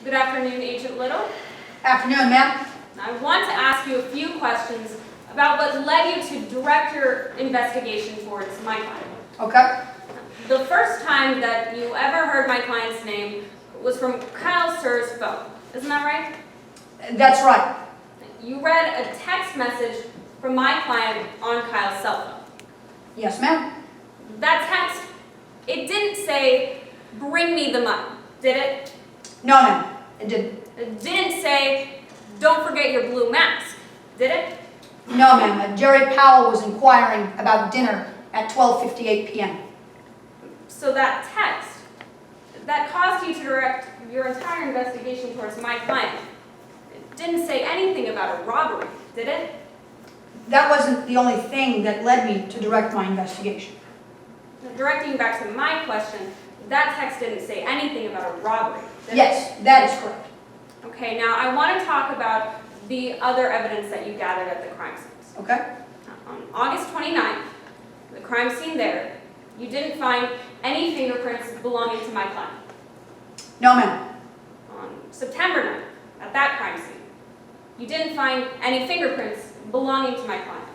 Good afternoon, Agent Little. Afternoon, ma'am. I want to ask you a few questions about what led you to direct your investigation towards my client. Okay. The first time that you ever heard my client's name was from Kyle Sir's phone. Isn't that right? That's right. You read a text message from my client on Kyle's cell phone. Yes, ma'am. That text, it didn't say, "Bring me the money," did it? No, ma'am. It didn't. It didn't say, "Don't forget your blue mask," did it? No, ma'am. Jerry Powell was inquiring about dinner at 12:58 p.m. So that text, that caused you to direct your entire investigation towards my client. It didn't say anything about a robbery, did it? That wasn't the only thing that led me to direct my investigation. Directing you back to my question, that text didn't say anything about a robbery, did it? Yes, that is correct. Okay, now I want to talk about the other evidence that you gathered at the crime scenes. Okay. On August 29th, the crime scene there, you didn't find any fingerprints belonging to my client. No, ma'am. On September 9th, at that crime scene, you didn't find any fingerprints belonging to my client.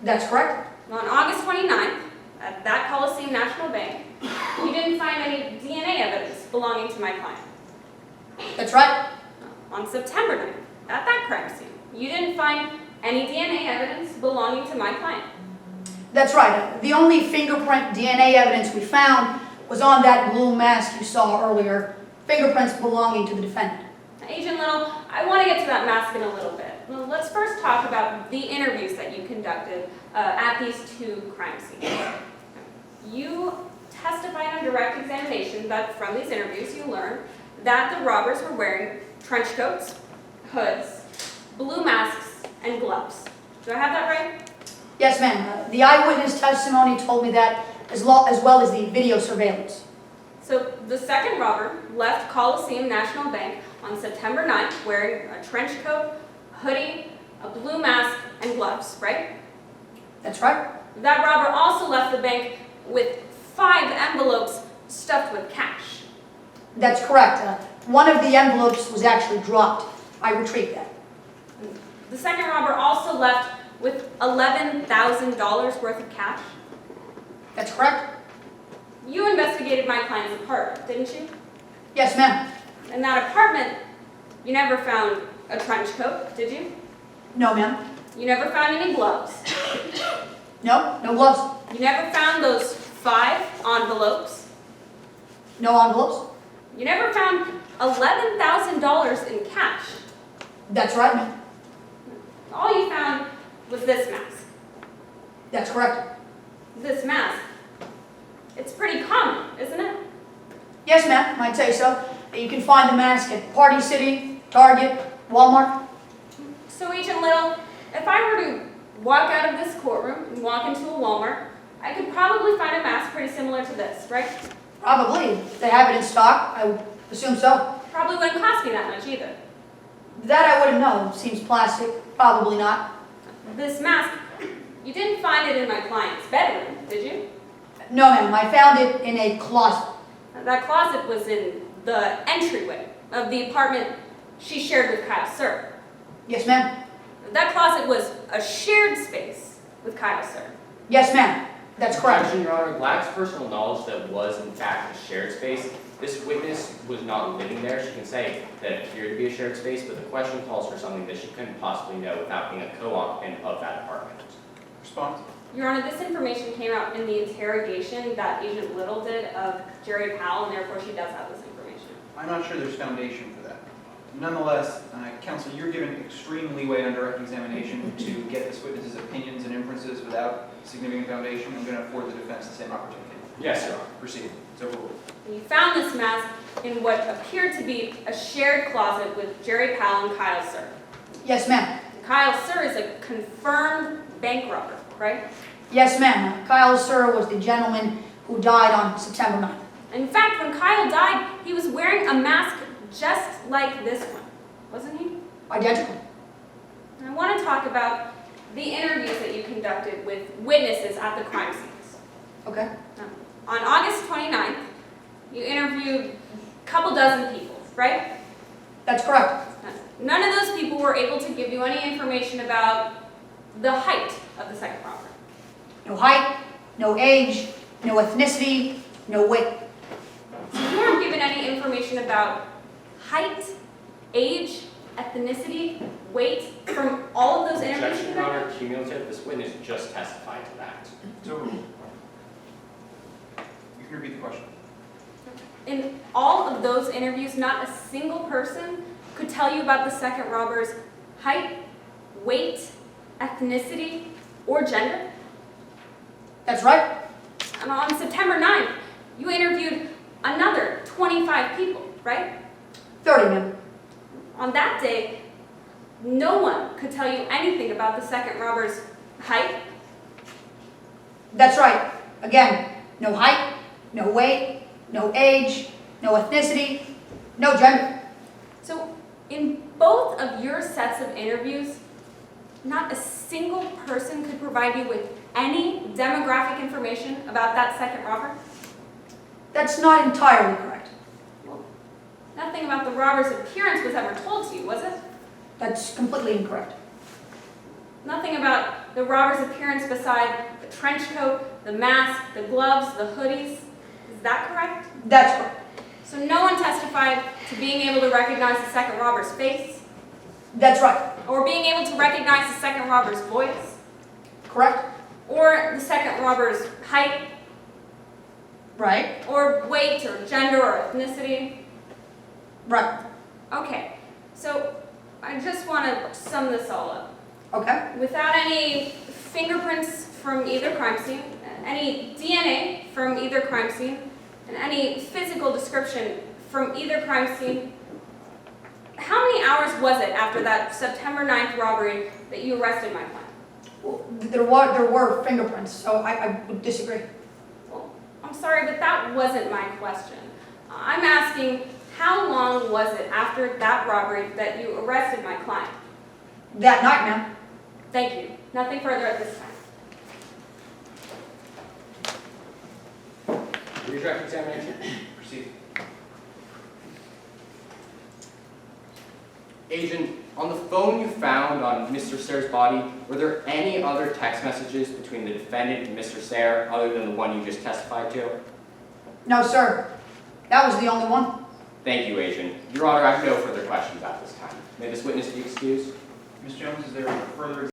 That's correct. On August 29th, at that Coliseum National Bank, you didn't find any DNA evidence belonging to my client. That's right. On September 9th, at that crime scene, you didn't find any DNA evidence belonging to my client. That's right. The only fingerprint DNA evidence we found was on that blue mask you saw earlier, fingerprints belonging to the defendant. Now, Agent Little, I want to get to that mask in a little bit. Well, let's first talk about the interviews that you conducted at these two crime scenes. You testified on direct examination that from these interviews you learned that the robbers were wearing trench coats, hoods, blue masks, and gloves. Do I have that right? Yes, ma'am. The eyewitness testimony told me that as well as the video surveillance. So the second robber left Coliseum National Bank on September 9th wearing a trench coat, hoodie, a blue mask, and gloves, right? That's right. That robber also left the bank with 5 envelopes stuffed with cash. That's correct. One of the envelopes was actually dropped. I retrieved that. The second robber also left with $11,000 worth of cash. That's correct. You investigated my client's apartment, didn't you? Yes, ma'am. In that apartment, you never found a trench coat, did you? No, ma'am. You never found any gloves. No gloves. You never found those 5 envelopes. No envelopes. You never found $11,000 in cash. That's right, ma'am. All you found was this mask. That's correct. This mask. It's pretty common, isn't it? Yes, ma'am. I'd say so. You can find the mask at Party City, Target, Walmart. So, Agent Little, if I were to walk out of this courtroom and walk into a Walmart, I could probably find a mask pretty similar to this, right? Probably. If they have it in stock, I would assume so. Probably wouldn't cost me that much either. That I wouldn't know. Seems plastic. Probably not. This mask, you didn't find it in my client's bedroom, did you? No, ma'am. I found it in a closet. That closet was in the entryway of the apartment she shared with Kyle Sir. Yes, ma'am. That closet was a shared space with Kyle Sir. Yes, ma'am. That's correct. Objection, Your Honor. Lacks personal knowledge that was, in fact, a shared space. This witness was not living there. She can say that it appeared to be a shared space, but the question calls for something that she couldn't possibly know without being a co-occupant of that apartment. Response? Your Honor, this information came out in the interrogation that Agent Little did of Jerry Powell, and therefore she does have this information. I'm not sure there's foundation for that. Nonetheless, counsel, you're given extreme leeway on direct examination to get this witness's opinions and inferences without significant foundation. I'm going to afford the defense the same opportunity. Yes, Your Honor. Proceed. It's overruled. You found this mask in what appeared to be a shared closet with Jerry Powell and Kyle Sir. Yes, ma'am. Kyle Sir is a confirmed bank robber, right? Yes, ma'am. Kyle Sir was the gentleman who died on September 9th. In fact, when Kyle died, he was wearing a mask just like this one, wasn't he? Identical. And I want to talk about the interviews that you conducted with witnesses at the crime scenes. Okay. On August 29th, you interviewed a couple dozen people, right? That's correct. None of those people were able to give you any information about the height of the second robber. No height, no age, no ethnicity, no weight. So you weren't given any information about height, age, ethnicity, weight from all of those interviews? Objection, Your Honor, cumulative. This witness just testified to that. It's overruled. You can repeat the question. In all of those interviews, not a single person could tell you about the second robber's height, weight, ethnicity, or gender. That's right. And on September 9th, you interviewed another 25 people, right? 30, ma'am. On that day, no one could tell you anything about the second robber's height. That's right. Again, no height, no weight, no age, no ethnicity, no gender. So in both of your sets of interviews, not a single person could provide you with any demographic information about that second robber? That's not entirely correct. Well, nothing about the robber's appearance was ever told to you, was it? That's completely incorrect. Nothing about the robber's appearance beside the trench coat, the mask, the gloves, the hoodies. Is that correct? That's correct. So no one testified to being able to recognize the second robber's face, That's right. or being able to recognize the second robber's voice, Correct? or the second robber's height, Right. or weight, or gender, or ethnicity. Right. Okay, so I just want to sum this all up. Okay. Without any fingerprints from either crime scene, any DNA from either crime scene, and any physical description from either crime scene, how many hours was it after that September 9th robbery that you arrested my client? Well, there were fingerprints, so I would disagree. Well, I'm sorry, but that wasn't my question. I'm asking, how long was it after that robbery that you arrested my client? That night, ma'am. Thank you. Nothing further at this time. Redirect examination. Proceed. Agent, on the phone you found on Mr. Sayre's body, were there any other text messages between the defendant and Mr. Sayre other than the one you just testified to? No, sir. That was the only one. Thank you, Agent. Your Honor, I have no further questions at this time. May this witness be excused? Ms. Jones, is there further